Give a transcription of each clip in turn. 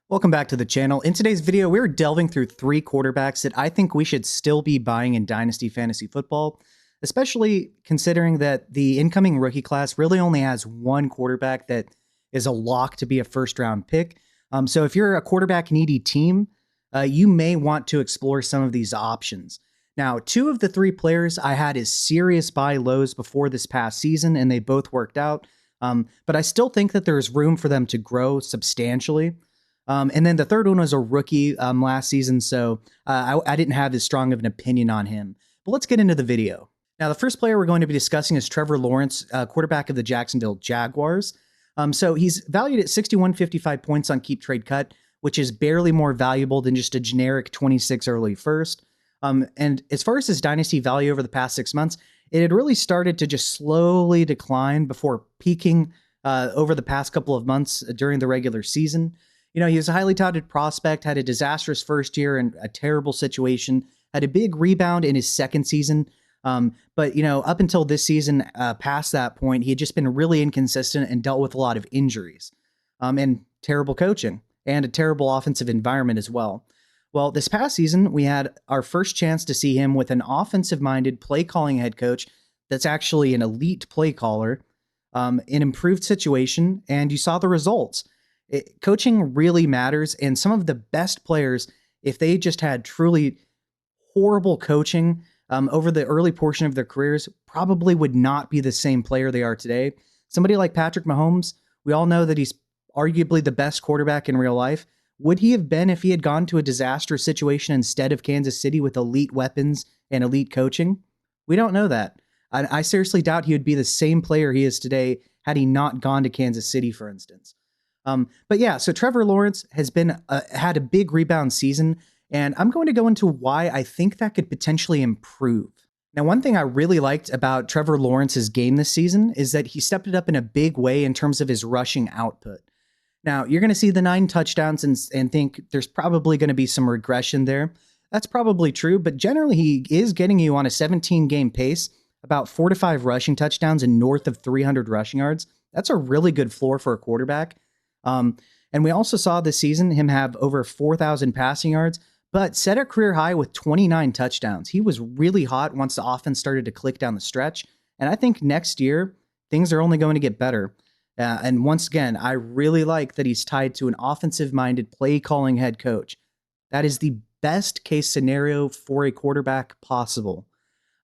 Welcome back to the channel. In today's video, we're delving through 3 quarterbacks that I think we should still be buying in Dynasty Fantasy Football, especially considering that the incoming rookie class really only has one quarterback that is a lock to be a first-round pick. So if you're a quarterback-needy team, you may want to explore some of these options. Now, 2 of the 3 players I had as serious buy lows before this past season, and they both worked out. But I still think that there's room for them to grow substantially. And then the third one was a rookie last season, so I didn't have as strong of an opinion on him. But let's get into the video. Now, the first player we're going to be discussing is Trevor Lawrence, quarterback of the Jacksonville Jaguars. So he's valued at 6,155 points on Keep Trade Cut, which is barely more valuable than just a generic 26 early first. And as far as his dynasty value over the past 6 months, it had really started to just slowly decline before peaking over the past couple of months during the regular season. You know, he was a highly touted prospect, had a disastrous first year and a terrible situation, had a big rebound in his second season. But, you know, up until this season, past that point, he had just been really inconsistent and dealt with a lot of injuries and terrible coaching and a terrible offensive environment as well. Well, this past season, we had our first chance to see him with an offensive-minded play-calling head coach that's actually an elite play caller, an improved situation, and you saw the results. Coaching really matters, and some of the best players, if they just had truly horrible coaching over the early portion of their careers, probably would not be the same player they are today. Somebody like Patrick Mahomes, we all know that he's arguably the best quarterback in real life. Would he have been if he had gone to a disastrous situation instead of Kansas City with elite weapons and elite coaching? We don't know that. I seriously doubt he would be the same player he is today had he not gone to Kansas City, for instance. But yeah, so Trevor Lawrence has been had a big rebound season, and I'm going to go into why I think that could potentially improve. Now, one thing I really liked about Trevor Lawrence's game this season is that he stepped it up in a big way in terms of his rushing output. Now, you're going to see the 9 touchdowns and think there's probably going to be some regression there. That's probably true, but generally he is getting you on a 17-game pace, about 4 to 5 rushing touchdowns and north of 300 rushing yards. That's a really good floor for a quarterback. And we also saw this season him have over 4,000 passing yards, but set a career high with 29 touchdowns. He was really hot once the offense started to click down the stretch. And I think next year, things are only going to get better. And once again, I really like that he's tied to an offensive-minded play-calling head coach. That is the best case scenario for a quarterback possible.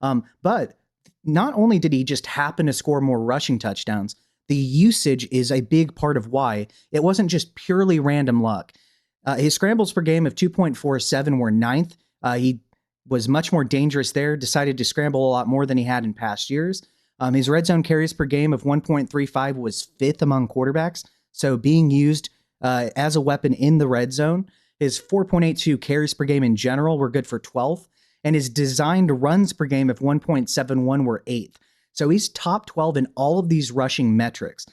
But not only did he just happen to score more rushing touchdowns, the usage is a big part of why. It wasn't just purely random luck. His scrambles per game of 2.47 were 9th. He was much more dangerous there, decided to scramble a lot more than he had in past years. His red zone carries per game of 1.35 was 5th among quarterbacks, so being used as a weapon in the red zone. His 4.82 carries per game in general were good for 12th, and his designed runs per game of 1.71 were 8th. So he's top 12 in all of these rushing metrics.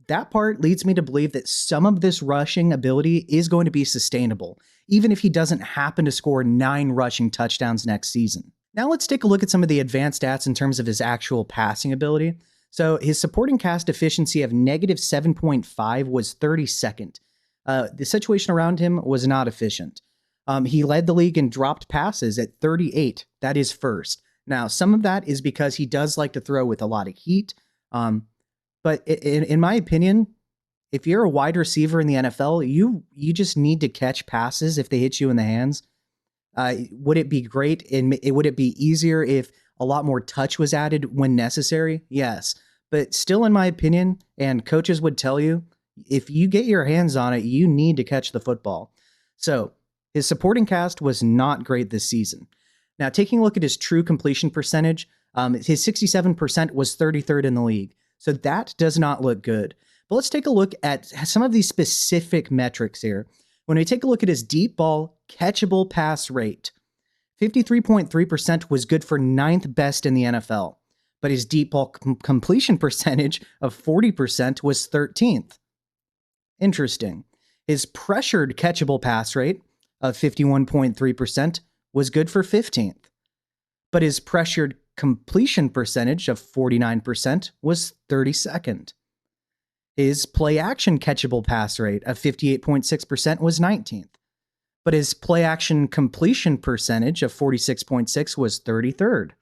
That part leads me to believe that some of this rushing ability is going to be sustainable, even if he doesn't happen to score 9 rushing touchdowns next season. Now let's take a look at some of the advanced stats in terms of his actual passing ability. So his supporting cast efficiency of negative 7.5 was 32nd. The situation around him was not efficient. He led the league in dropped passes at 38. That is first. Now, some of that is because he does like to throw with a lot of heat. But in my opinion, if you're a wide receiver in the NFL, you just need to catch passes if they hit you in the hands. Would it be great and would it be easier if a lot more touch was added when necessary? Yes. But still, in my opinion, and coaches would tell you, if you get your hands on it, you need to catch the football. So his supporting cast was not great this season. Now, taking a look at his true completion percentage, his 67% was 33rd in the league. So that does not look good. But let's take a look at some of these specific metrics here. When we take a look at his deep ball catchable pass rate, 53.3% was good for 9th best in the NFL. But his deep ball completion percentage of 40% was 13th. Interesting. His pressured catchable pass rate of 51.3% was good for 15th. But his pressured completion percentage of 49% was 32nd. His play action catchable pass rate of 58.6% was 19th, but his play action completion percentage of 46.6 was 33rd.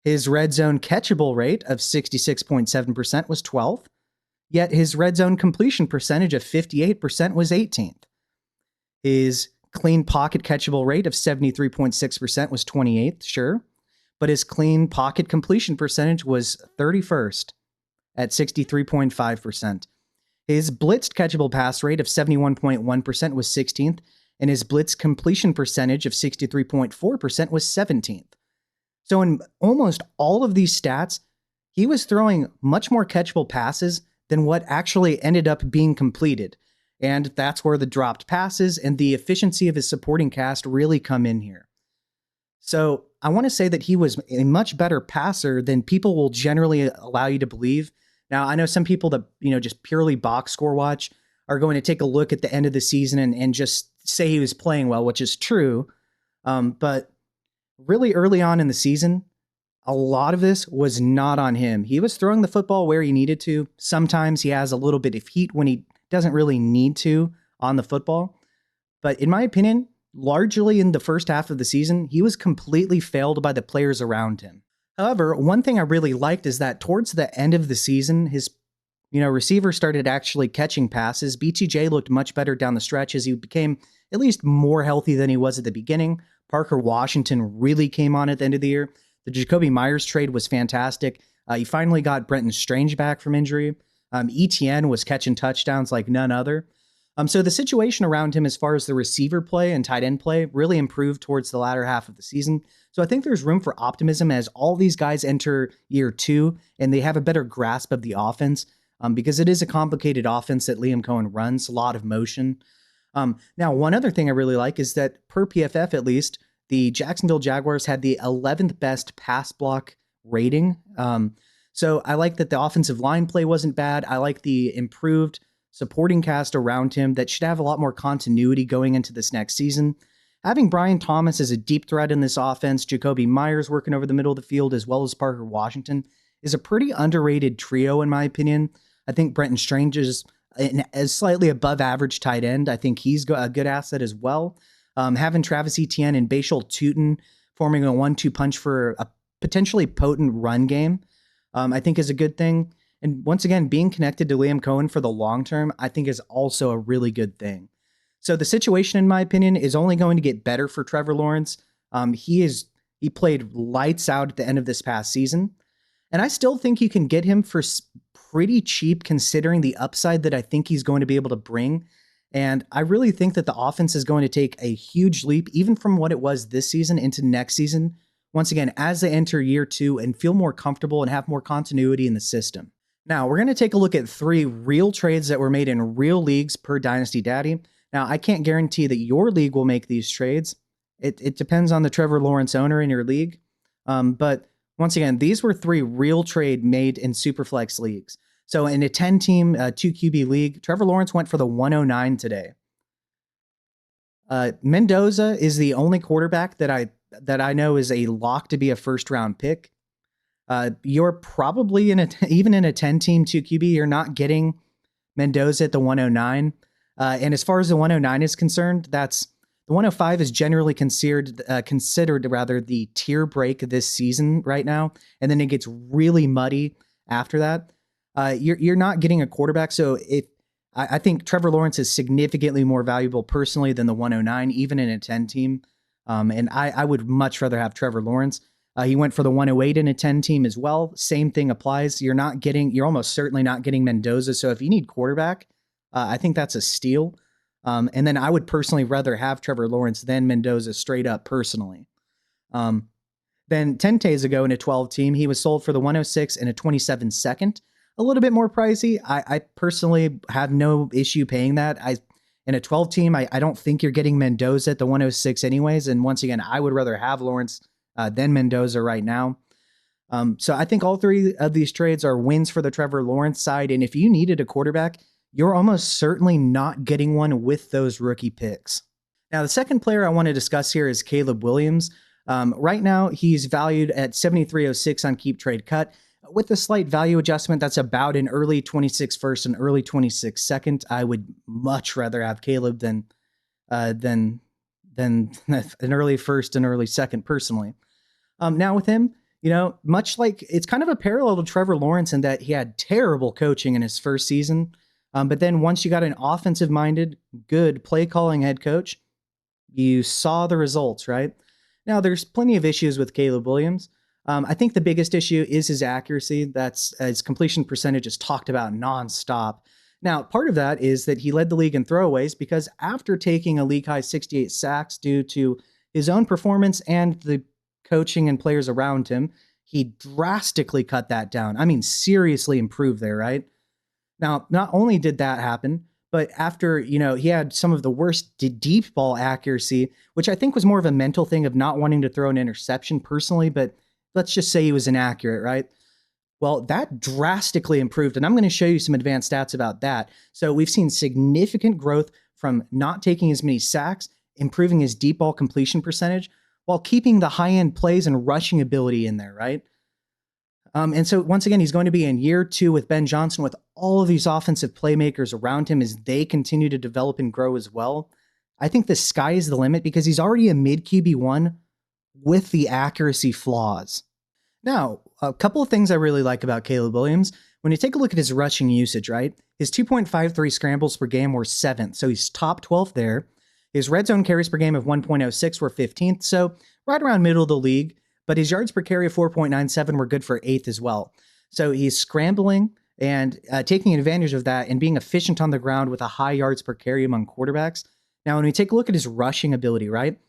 His red zone catchable rate of 66.7% was 12th, yet his red zone completion percentage of 58% was 18th. His clean pocket catchable rate of 73.6% was 28th, sure, but his clean pocket completion percentage was 31st at 63.5%. His blitzed catchable pass rate of 71.1% was 16th, and his blitz completion percentage of 63.4% was 17th. So in almost all of these stats, he was throwing much more catchable passes than what actually ended up being completed. And that's where the dropped passes and the efficiency of his supporting cast really come in here. So I want to say that he was a much better passer than people will generally allow you to believe. Now, I know some people that, just purely box score watch are going to take a look at the end of the season and just say he was playing well, which is true. But really early on in the season, a lot of this was not on him. He was throwing the football where he needed to. Sometimes he has a little bit of heat when he doesn't really need to on the football. But in my opinion, largely in the first half of the season, he was completely failed by the players around him. However, one thing I really liked is that towards the end of the season, his receiver started actually catching passes. BTJ looked much better down the stretch as he became at least more healthy than he was at the beginning. Parker Washington really came on at the end of the year. The Jacoby Myers trade was fantastic. He finally got Brenton Strange back from injury. ETN was catching touchdowns like none other. So the situation around him as far as the receiver play and tight end play really improved towards the latter half of the season. So I think there's room for optimism as all these guys enter year 2 and they have a better grasp of the offense because it is a complicated offense that Liam Cohen runs, a lot of motion. Now, one other thing I really like is that per PFF, at least, the Jacksonville Jaguars had the 11th best pass block rating. So I like that the offensive line play wasn't bad. I like the improved supporting cast around him that should have a lot more continuity going into this next season. Having Brian Thomas as a deep threat in this offense, Jacoby Myers working over the middle of the field, as well as Parker Washington, is a pretty underrated trio, in my opinion. I think Brenton Strange is a slightly above average tight end. I think he's a good asset as well. Having Travis Etienne and Bashal Tutin forming a 1-2 punch for a potentially potent run game, I think is a good thing. And once again, being connected to Liam Cohen for the long term, I think is also a really good thing. So the situation, in my opinion, is only going to get better for Trevor Lawrence. He played lights out at the end of this past season. And I still think you can get him for pretty cheap considering the upside that I think he's going to be able to bring. And I really think that the offense is going to take a huge leap, even from what it was this season into next season, once again, as they enter year 2 and feel more comfortable and have more continuity in the system. Now, we're going to take a look at 3 real trades that were made in real leagues per Dynasty Daddy. Now, I can't guarantee that your league will make these trades. It depends on the Trevor Lawrence owner in your league. But once again, these were 3 real trade made in Superflex leagues. So in a 10-team, 2QB league, Trevor Lawrence went for the 109 today. Mendoza is the only quarterback that I know is a lock to be a first-round pick. You're probably even in a 10-team 2QB, you're not getting Mendoza at the 109. And as far as the 109 is concerned, the 105 is generally considered the tier break this season right now, and then it gets really muddy after that. You're not getting a quarterback, so I think Trevor Lawrence is significantly more valuable personally than the 109, even in a 10-team. And I would much rather have Trevor Lawrence. He went for the 108 in a 10-team as well. Same thing applies. You're almost certainly not getting Mendoza. So if you need quarterback, I think that's a steal. And then I would personally rather have Trevor Lawrence than Mendoza straight up personally. Then 10 days ago in a 12-team, he was sold for the 106 and a 27 second. A little bit more pricey. I personally have no issue paying that. In a 12-team, I don't think you're getting Mendoza at the 106 anyways. And once again, I would rather have Lawrence than Mendoza right now. So I think all 3 of these trades are wins for the Trevor Lawrence side. And if you needed a quarterback, you're almost certainly not getting one with those rookie picks. Now, the second player I want to discuss here is Caleb Williams. Right now, he's valued at 73.06 on Keep Trade Cut. with a slight value adjustment, that's about an early 26 first and early 26 second. I would much rather have Caleb than an early first and early second personally. Now with him, much like it's kind of a parallel to Trevor Lawrence in that he had terrible coaching in his first season. But then once you got an offensive minded, good play calling head coach, you saw the results, right? Now there's plenty of issues with Caleb Williams. I think the biggest issue is his accuracy. That's his completion percentage is talked about nonstop. Now, part of that is that he led the league in throwaways because after taking a league high 68 sacks due to his own performance and the coaching and players around him, he drastically cut that down. I mean, seriously improved there, right? Now, not only did that happen, but after, he had some of the worst deep ball accuracy, which I think was more of a mental thing of not wanting to throw an interception personally, but let's just say he was inaccurate, right? Well, that drastically improved, and I'm going to show you some advanced stats about that. So we've seen significant growth from not taking as many sacks, improving his deep ball completion percentage, while keeping the high-end plays and rushing ability in there, right? And so once again, he's going to be in year 2 with Ben Johnson with all of these offensive playmakers around him as they continue to develop and grow as well. I think the sky is the limit because he's already a mid QB1 with the accuracy flaws. Now, a couple of things I really like about Caleb Williams. When you take a look at his rushing usage, right? His 2.53 scrambles per game were 7th, so he's top 12 there. His red zone carries per game of 1.06 were 15th, so right around middle of the league. But his yards per carry of 4.97 were good for 8th as well. So he's scrambling and taking advantage of that and being efficient on the ground with a high yards per carry among quarterbacks. Now, when we take a look at his rushing ability, right?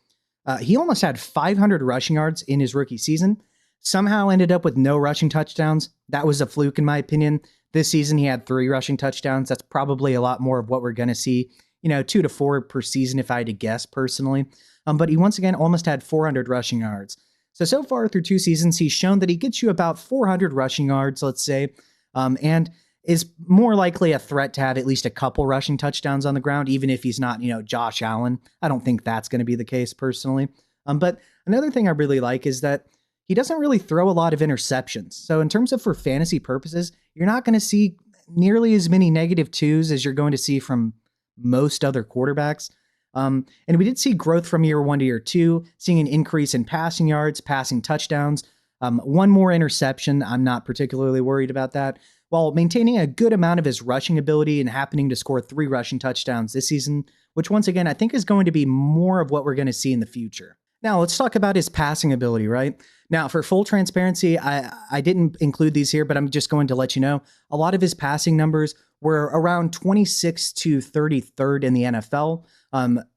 He almost had 500 rushing yards in his rookie season. Somehow ended up with no rushing touchdowns. That was a fluke in my opinion. This season, he had 3 rushing touchdowns. That's probably a lot more of what we're going to see, 2 to 4 per season if I had to guess personally. But he once again almost had 400 rushing yards. So far through 2 seasons, he's shown that he gets you about 400 rushing yards, let's say, and is more likely a threat to have at least a couple rushing touchdowns on the ground, even if he's not, Josh Allen. I don't think that's going to be the case personally. But another thing I really like is that he doesn't really throw a lot of interceptions. So in terms of for fantasy purposes, you're not going to see nearly as many -2s as you're going to see from most other quarterbacks. And we did see growth from year 1 to year 2, seeing an increase in passing yards, passing touchdowns, 1 more interception. I'm not particularly worried about that, while maintaining a good amount of his rushing ability and happening to score 3 rushing touchdowns this season, which once again, I think is going to be more of what we're going to see in the future. Now, let's talk about his passing ability, right? Now, for full transparency, I didn't include these here, but I'm just going to let you know, a lot of his passing numbers were around 26th to 33rd in the NFL.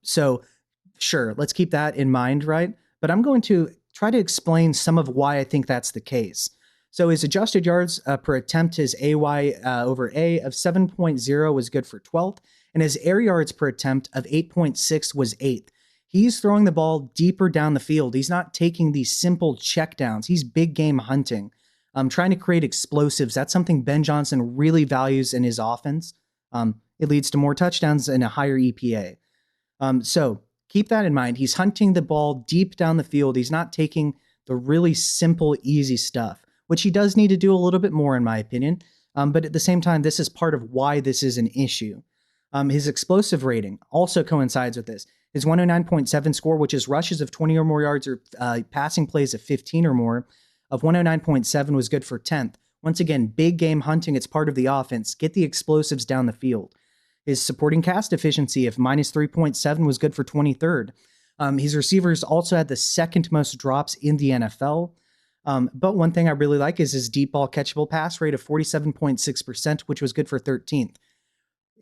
So sure, let's keep that in mind, right? But I'm going to try to explain some of why I think that's the case. So his adjusted yards per attempt, his AY over A of 7.0 was good for 12th, and his air yards per attempt of 8.6 was 8th. He's throwing the ball deeper down the field. He's not taking these simple checkdowns. He's big game hunting, trying to create explosives. That's something Ben Johnson really values in his offense. It leads to more touchdowns and a higher EPA. So keep that in mind. He's hunting the ball deep down the field. He's not taking the really simple, easy stuff, which he does need to do a little bit more, in my opinion. But at the same time, this is part of why this is an issue. His explosive rating also coincides with this. His 109.7 score, which is rushes of 20 or more yards or passing plays of 15 or more, of 109.7 was good for 10th. Once again, big game hunting. It's part of the offense. Get the explosives down the field. His supporting cast efficiency of -3.7 was good for 23rd. His receivers also had the 2nd most drops in the NFL. But one thing I really like is his deep ball catchable pass rate of 47.6%, which was good for 13th.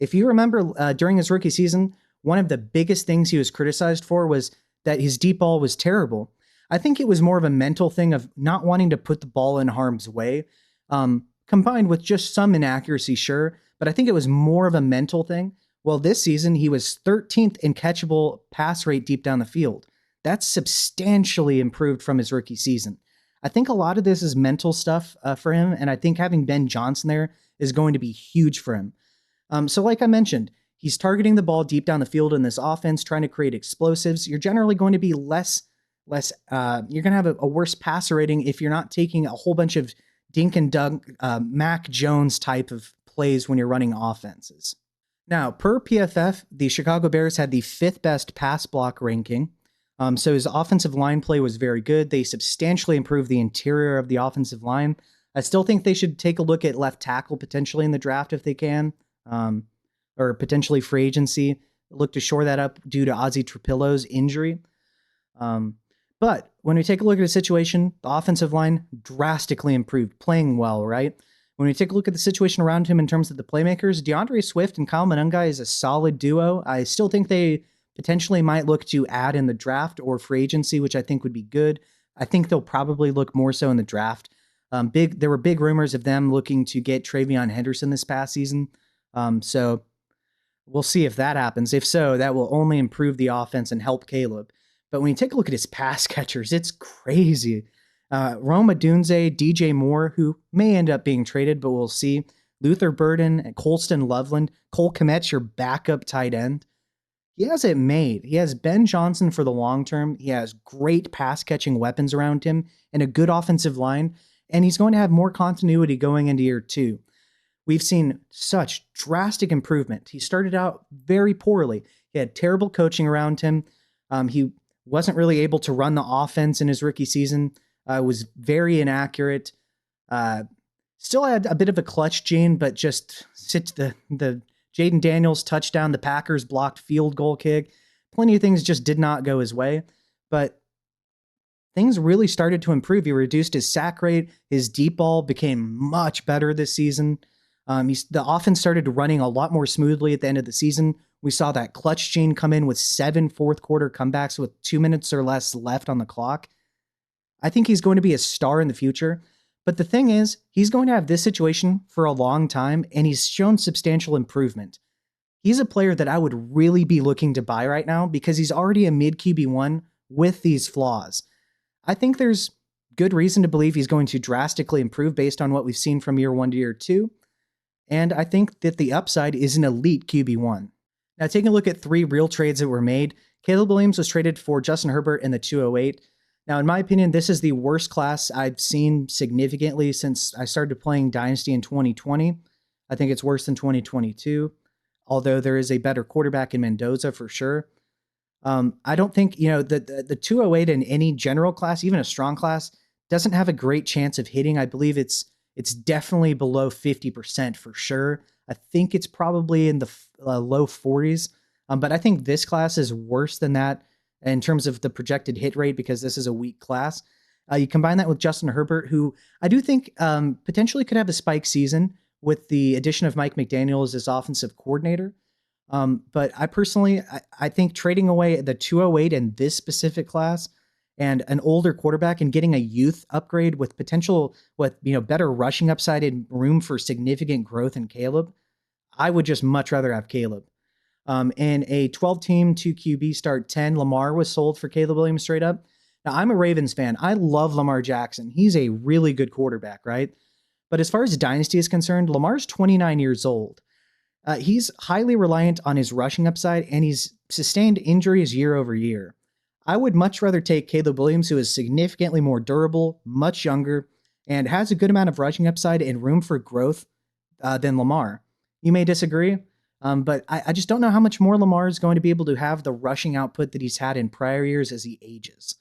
If you remember during his rookie season, one of the biggest things he was criticized for was that his deep ball was terrible. I think it was more of a mental thing of not wanting to put the ball in harm's way, combined with just some inaccuracy, sure, but I think it was more of a mental thing. Well, this season, he was 13th in catchable pass rate deep down the field. That's substantially improved from his rookie season. I think a lot of this is mental stuff for him, and I think having Ben Johnson there is going to be huge for him. So like I mentioned, he's targeting the ball deep down the field in this offense, trying to create explosives. You're generally going to be you're going to have a worse passer rating if you're not taking a whole bunch of dink and dunk, Mac Jones type of plays when you're running offenses. Now, per PFF, the Chicago Bears had the 5th best pass block ranking. So his offensive line play was very good. They substantially improved the interior of the offensive line. I still think they should take a look at left tackle potentially in the draft if they can, or potentially free agency. Look to shore that up due to Ozzie Trapillo's injury. But when we take a look at the situation, the offensive line drastically improved, playing well, right? When we take a look at the situation around him in terms of the playmakers, DeAndre Swift and Kyle Monangai is a solid duo. I still think they potentially might look to add in the draft or free agency, which I think would be good. I think they'll probably look more so in the draft. There were big rumors of them looking to get Travion Henderson this past season. So we'll see if that happens. If so, that will only improve the offense and help Caleb. But when you take a look at his pass catchers, it's crazy. Rome Odunze, DJ Moore, who may end up being traded, but we'll see. Luther Burden, and Colston Loveland, Cole Kmet's your backup tight end. He has it made. He has Ben Johnson for the long term. He has great pass catching weapons around him and a good offensive line. And he's going to have more continuity going into year 2. We've seen such drastic improvement. He started out very poorly. He had terrible coaching around him. He wasn't really able to run the offense in his rookie season. Was very inaccurate. Still had a bit of a clutch gene, but just the Jaden Daniels touchdown, the Packers blocked field goal kick. Plenty of things just did not go his way, but things really started to improve. He reduced his sack rate. His deep ball became much better this season. The offense started running a lot more smoothly at the end of the season. We saw that clutch gene come in with 7 fourth quarter comebacks with 2 minutes or less left on the clock. I think he's going to be a star in the future. But the thing is, he's going to have this situation for a long time, and he's shown substantial improvement. He's a player that I would really be looking to buy right now because he's already a mid QB1 with these flaws. I think there's good reason to believe he's going to drastically improve based on what we've seen from year 1 to year 2. And I think that the upside is an elite QB1. Now, taking a look at 3 real trades that were made, Caleb Williams was traded for Justin Herbert in the 208. Now, in my opinion, this is the worst class I've seen significantly since I started playing Dynasty in 2020. I think it's worse than 2022, although there is a better quarterback in Mendoza for sure. I don't think, the 208 in any general class, even a strong class, doesn't have a great chance of hitting. I believe it's definitely below 50% for sure. I think it's probably in the low 40s, but I think this class is worse than that in terms of the projected hit rate because this is a weak class. You combine that with Justin Herbert, who I do think potentially could have a spike season with the addition of Mike McDaniel as his offensive coordinator. But I personally, I think trading away the 208 in this specific class and an older quarterback and getting a youth upgrade with potential, better rushing upside and room for significant growth in Caleb, I would just much rather have Caleb. In a 12-team 2 QB start 10, Lamar was sold for Caleb Williams straight up. Now, I'm a Ravens fan. I love Lamar Jackson. He's a really good quarterback, right? But as far as Dynasty is concerned, Lamar's 29 years old. He's highly reliant on his rushing upside, and he's sustained injuries year over year. I would much rather take Caleb Williams, who is significantly more durable, much younger, and has a good amount of rushing upside and room for growth than Lamar. You may disagree, but I just don't know how much more Lamar is going to be able to have the rushing output that he's had in prior years as he ages.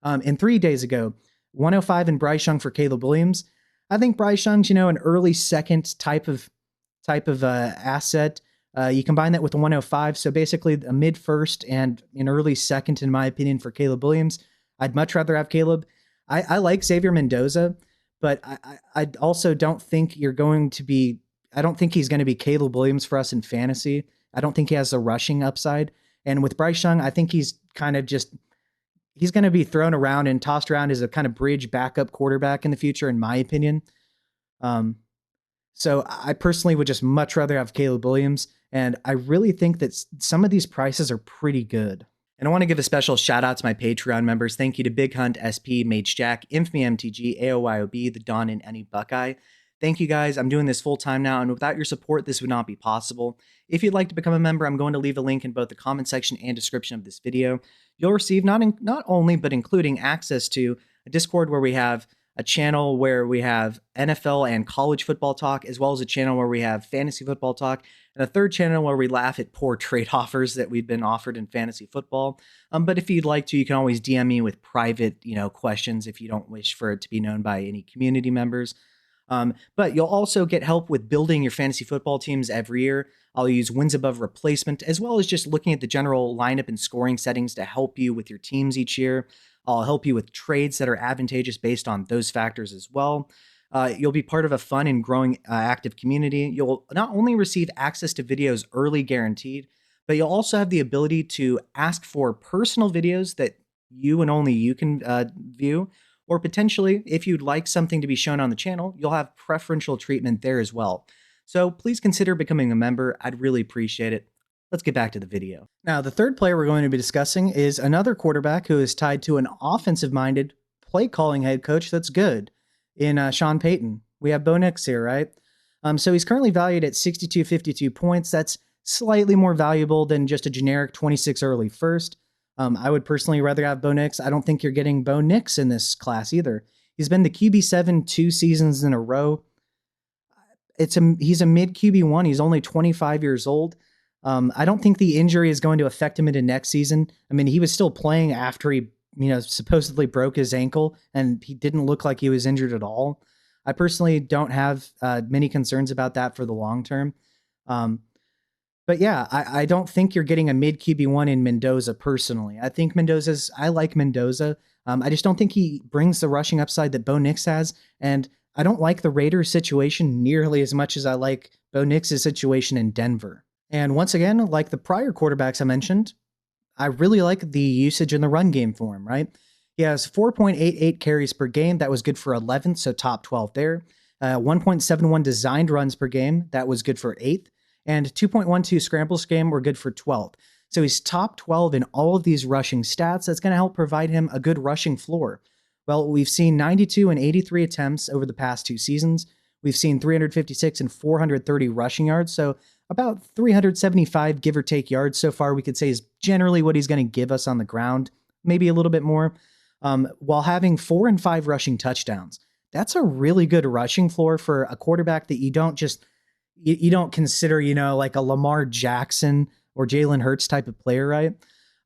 And 3 days ago, 105 in Bryce Young for Caleb Williams. I think Bryce Young's, an early second type of asset. You combine that with the 105, so basically a mid first and an early second, in my opinion, for Caleb Williams. I'd much rather have Caleb. I like Xavier Mendoza, but I also don't think I don't think he's going to be Caleb Williams for us in fantasy. I don't think he has the rushing upside. And with Bryce Young, I think he's kind of he's going to be thrown around and tossed around as a kind of bridge backup quarterback in the future, in my opinion. So I personally would just much rather have Caleb Williams. And I really think that some of these prices are pretty good. And I want to give a special shout out to my Patreon members. Thank you to Big Hunt, SP, Mage Jack, Infamy MTG, AOYOB, The Don, and Any Buckeye. Thank you guys. I'm doing this full time now, and without your support, this would not be possible. If you'd like to become a member, I'm going to leave a link in both the comment section and description of this video. You'll receive not only, but including access to a Discord where we have a channel where we have NFL and college football talk, as well as a channel where we have fantasy football talk, and a third channel where we laugh at poor trade offers that we've been offered in fantasy football. But if you'd like to, you can always DM me with private, questions if you don't wish for it to be known by any community members. But you'll also get help with building your fantasy football teams every year. I'll use wins above replacement, as well as just looking at the general lineup and scoring settings to help you with your teams each year. I'll help you with trades that are advantageous based on those factors as well. You'll be part of a fun and growing active community. You'll not only receive access to videos early guaranteed, but you'll also have the ability to ask for personal videos that you and only you can view. Or potentially, if you'd like something to be shown on the channel, you'll have preferential treatment there as well. So please consider becoming a member. I'd really appreciate it. Let's get back to the video. Now, the third player we're going to be discussing is another quarterback who is tied to an offensive-minded, play-calling head coach that's good in Sean Payton. We have Bo Nix here, right? So he's currently valued at 62.52 points. That's slightly more valuable than just a generic 26 early first. I would personally rather have Bo Nix. I don't think you're getting Bo Nix in this class either. He's been the QB7 2 seasons in a row. He's a mid QB1. He's only 25 years old. I don't think the injury is going to affect him into next season. I mean, he was still playing after he, supposedly broke his ankle, and he didn't look like he was injured at all. I personally don't have many concerns about that for the long term. But yeah, I don't think you're getting a mid QB1 in Mendoza personally. I like Mendoza. I just don't think he brings the rushing upside that Bo Nix has. And I don't like the Raiders situation nearly as much as I like Bo Nix's situation in Denver. And once again, like the prior quarterbacks I mentioned, I really like the usage in the run game for him, right? He has 4.88 carries per game. That was good for 11th, so top 12 there. 1.71 designed runs per game. That was good for 8th. And 2.12 scrambles per game were good for 12th. So he's top 12 in all of these rushing stats. That's going to help provide him a good rushing floor. Well, we've seen 92 and 83 attempts over the past 2 seasons. We've seen 356 and 430 rushing yards. So about 375 give or take yards so far, we could say is generally what he's going to give us on the ground, maybe a little bit more, while having 4 and 5 rushing touchdowns. That's a really good rushing floor for a quarterback that you don't consider, like a Lamar Jackson or Jalen Hurts type of player, right?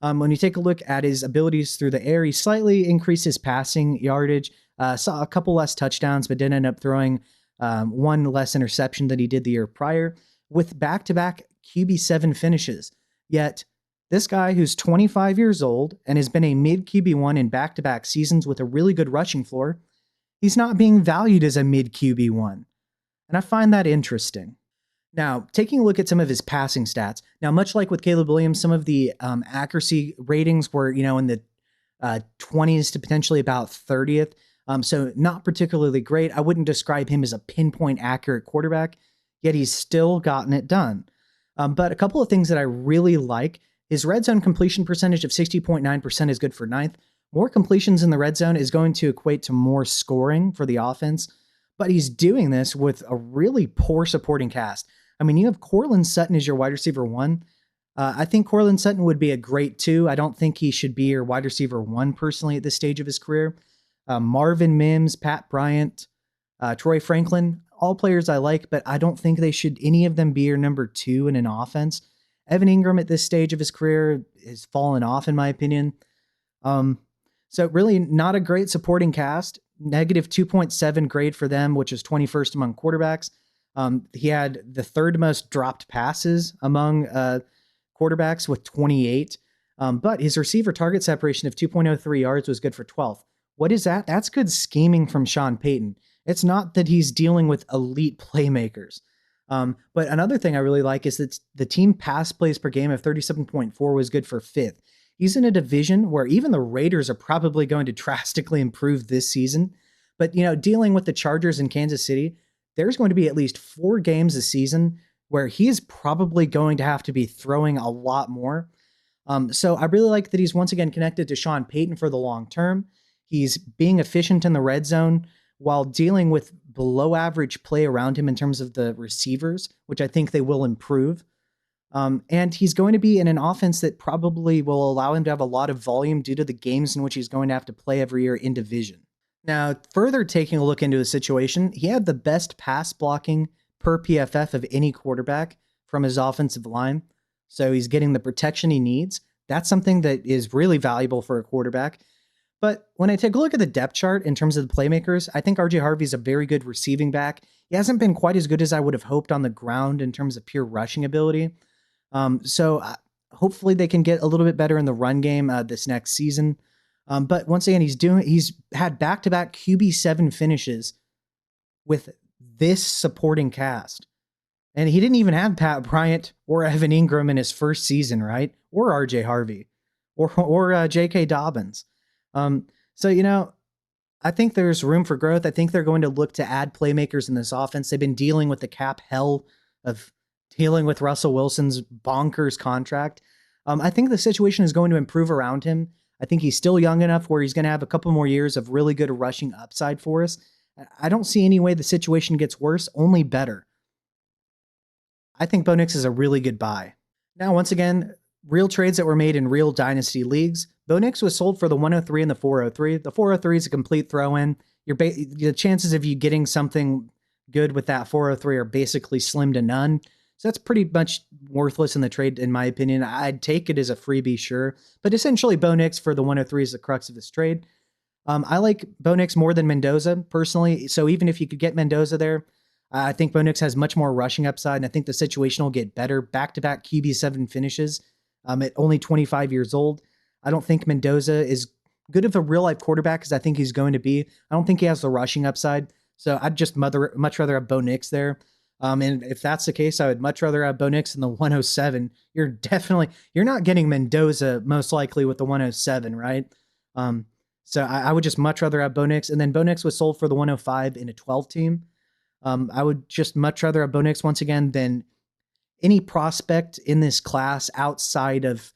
When you take a look at his abilities through the air, he slightly increased his passing yardage, saw a couple less touchdowns, but did end up throwing 1 less interception than he did the year prior, with back-to-back QB7 finishes. Yet, this guy who's 25 years old and has been a mid QB1 in back-to-back seasons with a really good rushing floor, he's not being valued as a mid QB1. And I find that interesting. Now, taking a look at some of his passing stats. Now, much like with Caleb Williams, some of the accuracy ratings were, in the 20s to potentially about 30th. So not particularly great. I wouldn't describe him as a pinpoint accurate quarterback, yet he's still gotten it done. But a couple of things that I really like. His red zone completion percentage of 60.9% is good for 9th. More completions in the red zone is going to equate to more scoring for the offense. But he's doing this with a really poor supporting cast. I mean, you have Courtland Sutton as your wide receiver 1. I think Courtland Sutton would be a great 2. I don't think he should be your wide receiver 1 personally at this stage of his career. Marvin Mims, Pat Bryant, Troy Franklin, all players I like, but I don't think any of them be your number 2 in an offense. Evan Ingram at this stage of his career has fallen off, in my opinion. So really not a great supporting cast. Negative 2.7 grade for them, which is 21st among quarterbacks. He had the 3rd most dropped passes among quarterbacks with 28. But his receiver target separation of 2.03 yards was good for 12th. What is that? That's good scheming from Sean Payton. It's not that he's dealing with elite playmakers. But another thing I really like is that the team pass plays per game of 37.4 was good for 5th. He's in a division where even the Raiders are probably going to drastically improve this season. But, dealing with the Chargers in Kansas City, there's going to be at least 4 games this season where he is probably going to have to be throwing a lot more. So I really like that he's once again connected to Sean Payton for the long term. He's being efficient in the red zone while dealing with below average play around him in terms of the receivers, which I think they will improve. And he's going to be in an offense that probably will allow him to have a lot of volume due to the games in which he's going to have to play every year in division. Now, further taking a look into his situation, he had the best pass blocking per PFF of any quarterback from his offensive line. So he's getting the protection he needs. That's something that is really valuable for a quarterback. But when I take a look at the depth chart in terms of the playmakers, I think RJ Harvey's a very good receiving back. He hasn't been quite as good as I would have hoped on the ground in terms of pure rushing ability. So hopefully they can get a little bit better in the run game this next season. But once again, he's had back-to-back QB7 finishes with this supporting cast. And he didn't even have Pat Bryant or Evan Ingram in his first season, right? Or RJ Harvey or J.K. Dobbins. So, I think there's room for growth. I think they're going to look to add playmakers in this offense. They've been dealing with the cap hell of dealing with Russell Wilson's bonkers contract. I think the situation is going to improve around him. I think he's still young enough where he's going to have a couple more years of really good rushing upside for us. I don't see any way the situation gets worse, only better. I think Bo Nix is a really good buy. Now, once again, real trades that were made in real Dynasty leagues. Bo Nix was sold for the 103 and the 403. The 403 is a complete throw-in. The chances of you getting something good with that 403 are basically slim to none. So that's pretty much worthless in the trade, in my opinion. I'd take it as a freebie, sure. But essentially, Bo Nix for the 103 is the crux of this trade. I like Bo Nix more than Mendoza, personally. So even if you could get Mendoza there, I think Bo Nix has much more rushing upside, and I think the situation will get better. Back-to-back QB7 finishes at only 25 years old. I don't think Mendoza is good of a real-life quarterback as I think he's going to be. I don't think he has the rushing upside. So I'd just much rather have Bo Nix there. And if that's the case, I would much rather have Bo Nix in the 107. You're not getting Mendoza most likely with the 107, right? So I would just much rather have Bo Nix. And then Bo Nix was sold for the 105 in a 12 team. I would just much rather have Bo Nix once again than any prospect in this class outside of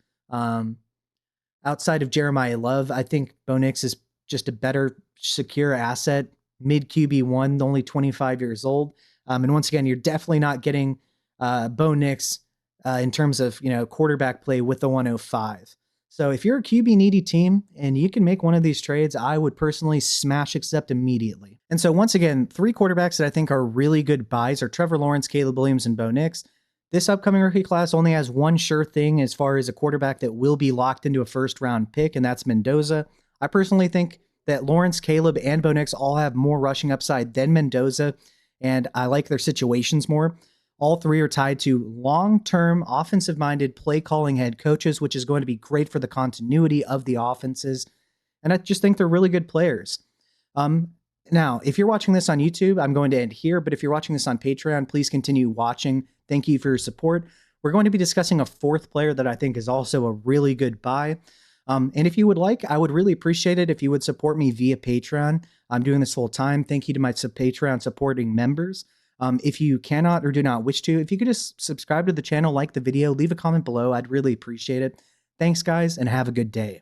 Jeremiah Love. I think Bo Nix is just a better secure asset, mid QB1, only 25 years old. And once again, you're definitely not getting Bo Nix in terms of quarterback play with the 105. So if you're a QB needy team and you can make one of these trades, I would personally smash accept immediately. And so once again, 3 quarterbacks that I think are really good buys are Trevor Lawrence, Caleb Williams, and Bo Nix. This upcoming rookie class only has one sure thing as far as a quarterback that will be locked into a first-round pick, and that's Mendoza. I personally think that Lawrence, Caleb, and Bo Nix all have more rushing upside than Mendoza, and I like their situations more. All 3 are tied to long-term offensive-minded play-calling head coaches, which is going to be great for the continuity of the offenses, and I just think they're really good players. Now, if you're watching this on YouTube, I'm going to end here, but if you're watching this on Patreon, please continue watching. Thank you for your support. We're going to be discussing a 4th player that I think is also a really good buy. And if you would like, I would really appreciate it if you would support me via Patreon. I'm doing this full time. Thank you to my Patreon supporting members. If you cannot or do not wish to, if you could just subscribe to the channel, like the video, leave a comment below, I'd really appreciate it. Thanks, guys, and have a good day.